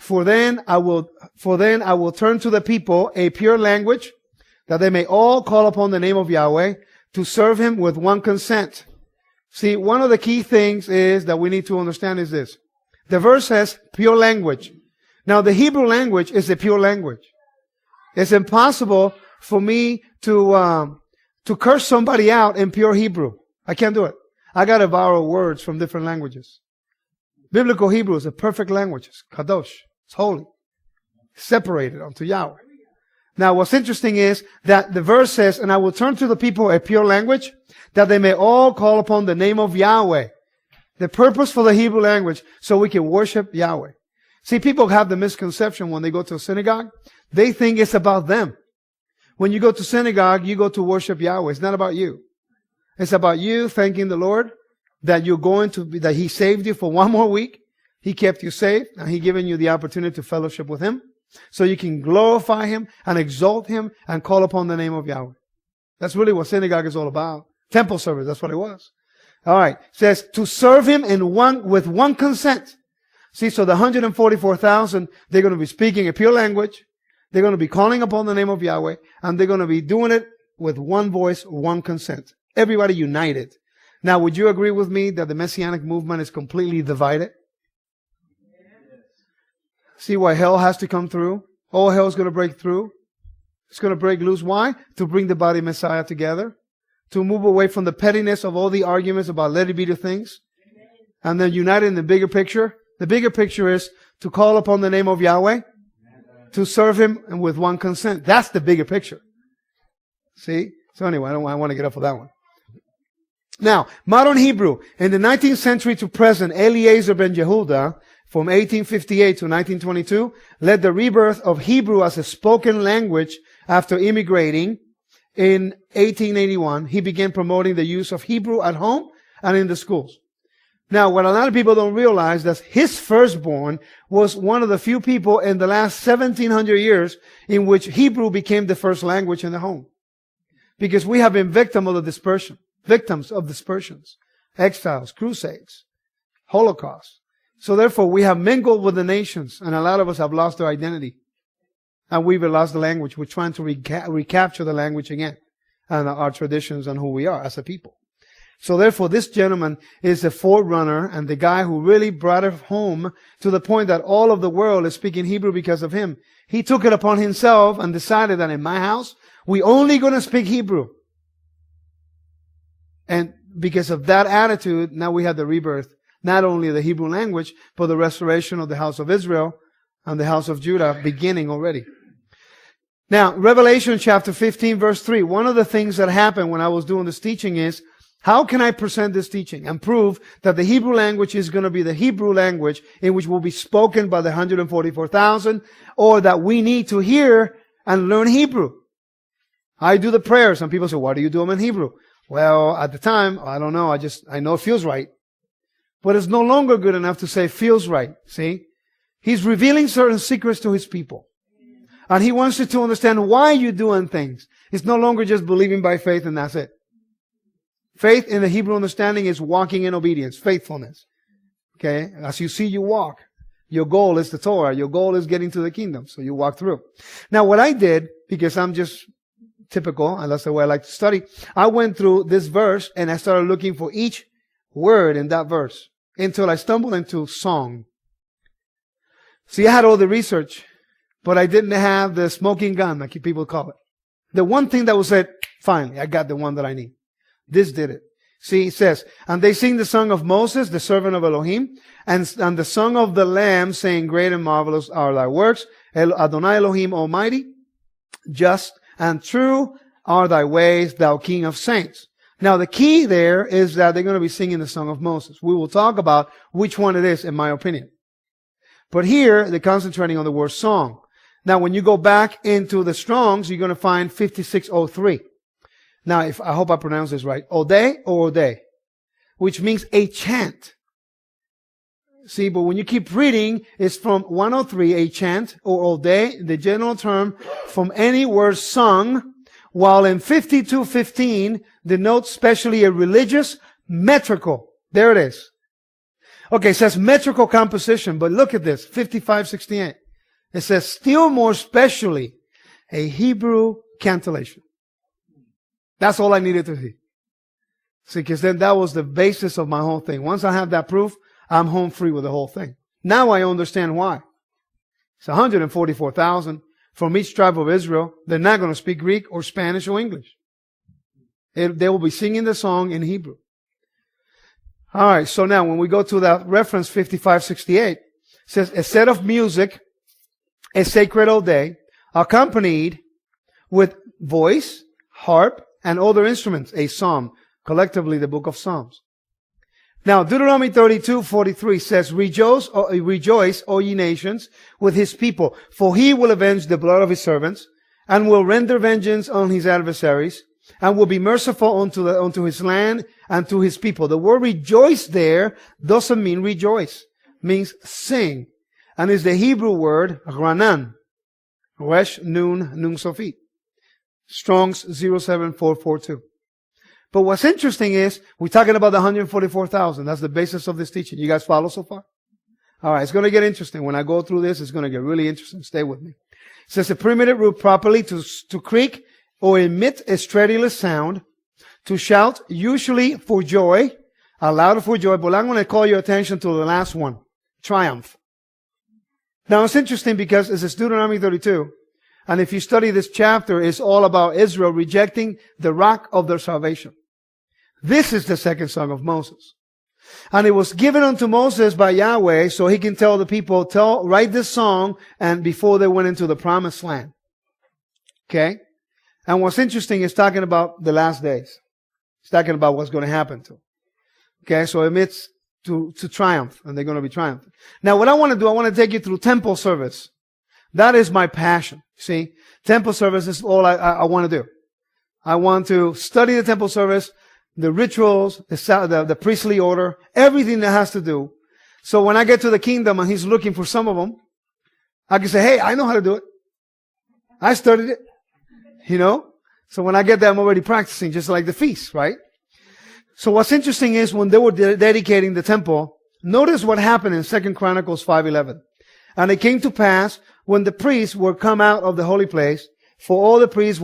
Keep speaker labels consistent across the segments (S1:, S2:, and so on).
S1: For then I will turn to the people a pure language, that they may all call upon the name of Yahweh to serve him with one consent. See, one of the key things is that we need to understand is this. The verse says pure language. Now the Hebrew language is a pure language. It's impossible for me to curse somebody out in pure Hebrew. I can't do it. I gotta borrow words from different languages. Biblical Hebrew is a perfect language. It's kadosh. It's holy. Separated unto Yahweh. Now what's interesting is that the verse says, and I will turn to the people a pure language, that they may all call upon the name of Yahweh. The purpose for the Hebrew language, so we can worship Yahweh. See, people have the misconception when they go to a synagogue. They think it's about them. When you go to synagogue, you go to worship Yahweh. It's not about you. It's about you thanking the Lord that that He saved you for one more week. He kept you safe, and He given you the opportunity to fellowship with Him. So you can glorify Him and exalt Him and call upon the name of Yahweh. That's really what synagogue is all about. Temple service, that's what it was. Alright, says to serve Him with one consent. See, so the 144,000, they're going to be speaking a pure language. They're going to be calling upon the name of Yahweh, and they're going to be doing it with one voice, one consent. Everybody united. Now, would you agree with me that the Messianic movement is completely divided? See why hell has to come through? All hell is going to break through. It's going to break loose. Why? To bring the body of Messiah together. To move away from the pettiness of all the arguments about let it be the things. And then unite in the bigger picture. The bigger picture is to call upon the name of Yahweh. To serve Him and with one consent. That's the bigger picture. See? So anyway, I want to get off of that one. Now, modern Hebrew. In the 19th century to present, Eliezer ben Yehuda, from 1858 to 1922, led the rebirth of Hebrew as a spoken language after immigrating. In 1881, he began promoting the use of Hebrew at home and in the schools. Now, what a lot of people don't realize that his firstborn was one of the few people in the last 1700 years in which Hebrew became the first language in the home. Because we have been victims of dispersions, exiles, crusades, Holocaust. So therefore, we have mingled with the nations, and a lot of us have lost their identity. And we've lost the language. We're trying to recapture the language again, and our traditions and who we are as a people. So therefore, this gentleman is the forerunner and the guy who really brought it home to the point that all of the world is speaking Hebrew because of him. He took it upon himself and decided that in my house, we only going to speak Hebrew. And because of that attitude, now we have the rebirth, not only of the Hebrew language, but the restoration of the house of Israel and the house of Judah beginning already. Now, Revelation chapter 15 verse 3, one of the things that happened when I was doing this teaching is, how can I present this teaching and prove that the Hebrew language is going to be the Hebrew language in which will be spoken by the 144,000, or that we need to hear and learn Hebrew? I do the prayers. Some people say, why do you do them in Hebrew? Well, at the time, I don't know. I know it feels right. But it's no longer good enough to say feels right. See? He's revealing certain secrets to His people. And He wants you to understand why you're doing things. It's no longer just believing by faith and that's it. Faith in the Hebrew understanding is walking in obedience, faithfulness. Okay? As you see, you walk. Your goal is the Torah. Your goal is getting to the kingdom. So you walk through. Now, what I did, because I'm just typical, and that's the way I like to study, I went through this verse and I started looking for each word in that verse until I stumbled into song. See, I had all the research, but I didn't have the smoking gun, like people call it. The one thing that was said, finally, I got the one that I need. This did it. See, it says, and they sing the song of Moses, the servant of Elohim, and the song of the Lamb, saying, great and marvelous are thy works, Adonai Elohim Almighty, just and true are thy ways, thou King of saints. Now, the key there is that they're going to be singing the song of Moses. We will talk about which one it is, in my opinion. But here, they're concentrating on the word song. Now, when you go back into the Strongs, you're going to find 5603. Now, I hope I pronounce this right. Ode or Ode, which means a chant. See, but when you keep reading, it's from 103, a chant, or Ode, the general term, from any word sung, while in 5215 denotes specially a religious metrical. There it is. Okay, it says metrical composition, but look at this, 5568. It says still more specially a Hebrew cantillation. That's all I needed to see. See, because then that was the basis of my whole thing. Once I have that proof, I'm home free with the whole thing. Now I understand why. It's 144,000 from each tribe of Israel. They're not going to speak Greek or Spanish or English. They will be singing the song in Hebrew. All right, so now when we go to that reference 5568, it says a set of music, a sacred all day, accompanied with voice, harp, and other instruments, a psalm, collectively the book of Psalms. Now, Deuteronomy 32:43 says, rejoice, O ye nations, with his people, for he will avenge the blood of his servants, and will render vengeance on his adversaries, and will be merciful unto his land and to his people. The word rejoice there doesn't mean rejoice. It means sing. And is the Hebrew word ranan. Resh, nun sofit. Strong's 07442. But what's interesting is, we're talking about the 144,000. That's the basis of this teaching. You guys follow so far? All right, it's going to get interesting. When I go through this, it's going to get really interesting. Stay with me. It says a primitive root properly to creak or emit a stridulous sound, to shout, usually for joy, aloud for joy. But I'm going to call your attention to the last one, triumph. Now it's interesting because it's Deuteronomy 32. And if you study this chapter, it's all about Israel rejecting the rock of their salvation. This is the second song of Moses. And it was given unto Moses by Yahweh so he can tell the people, write this song and before they went into the promised land. Okay? And what's interesting is talking about the last days. It's talking about what's going to happen to. Okay? So it admits to triumph, and they're going to be triumphant. Now what I want to do, I want to take you through temple service. That is my passion. See? Temple service is all I want to do. I want to study the temple service, the rituals, the priestly order, everything that has to do. So when I get to the kingdom and he's looking for some of them, I can say, hey, I know how to do it. I studied it. You know? So when I get there, I'm already practicing, just like the feast, right? So what's interesting is when they were dedicating the temple, notice what happened in 2 Chronicles 5:11. And it came to pass when the priests were come out of the holy place, for all the priests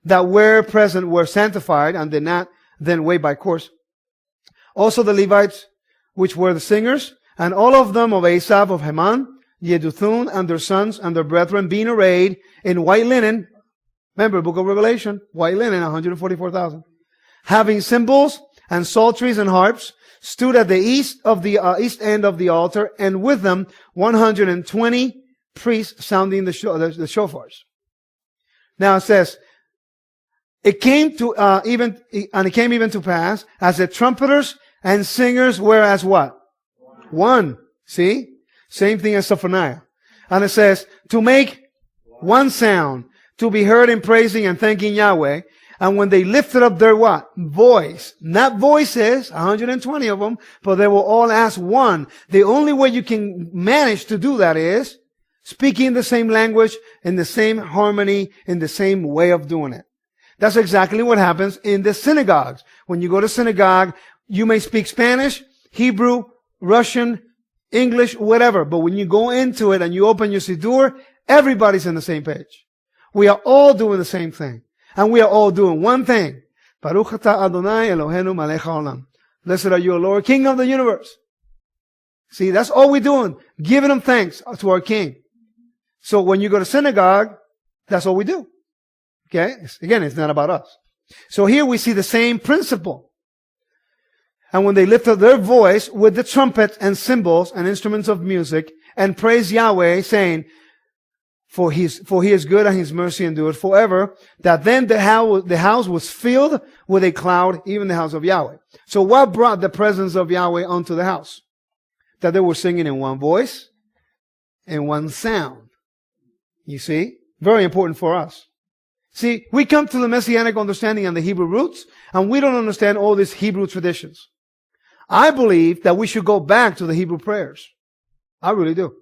S1: that were present were sanctified and did not then wait by course. Also the Levites, which were the singers, and all of them of Asaph, of Heman, Jeduthun, and their sons and their brethren, being arrayed in white linen. Remember, book of Revelation, white linen, 144,000. Having cymbals and psalteries and harps, stood at the east end of the altar, and with them 120 priests sounding the shofars. Now it says, it came even to pass, as the trumpeters and singers were as what? One. See? Same thing as Sophoniah. And it says, to make one sound, to be heard in praising and thanking Yahweh. And when they lifted up their what? Voice. Not voices, 120 of them, but they were all as one. The only way you can manage to do that is speaking the same language, in the same harmony, in the same way of doing it. That's exactly what happens in the synagogues. When you go to synagogue, you may speak Spanish, Hebrew, Russian, English, whatever. But when you go into it and you open your siddur, everybody's on the same page. We are all doing the same thing. And we are all doing one thing. Baruch atah Adonai Eloheinu melech haolam. Blessed are you, O Lord, King of the universe. See, that's all we're doing. Giving him thanks to our King. So when you go to synagogue, that's all we do. Okay? Again, it's not about us. So here we see the same principle. And when they lift up their voice with the trumpets and cymbals and instruments of music and praise Yahweh, saying, For he is good and his mercy endureth forever, that then the house was filled with a cloud, even the house of Yahweh. So what brought the presence of Yahweh onto the house? That they were singing in one voice, in one sound. You see? Very important for us. See, we come to the Messianic understanding and the Hebrew roots, and we don't understand all these Hebrew traditions. I believe that we should go back to the Hebrew prayers. I really do.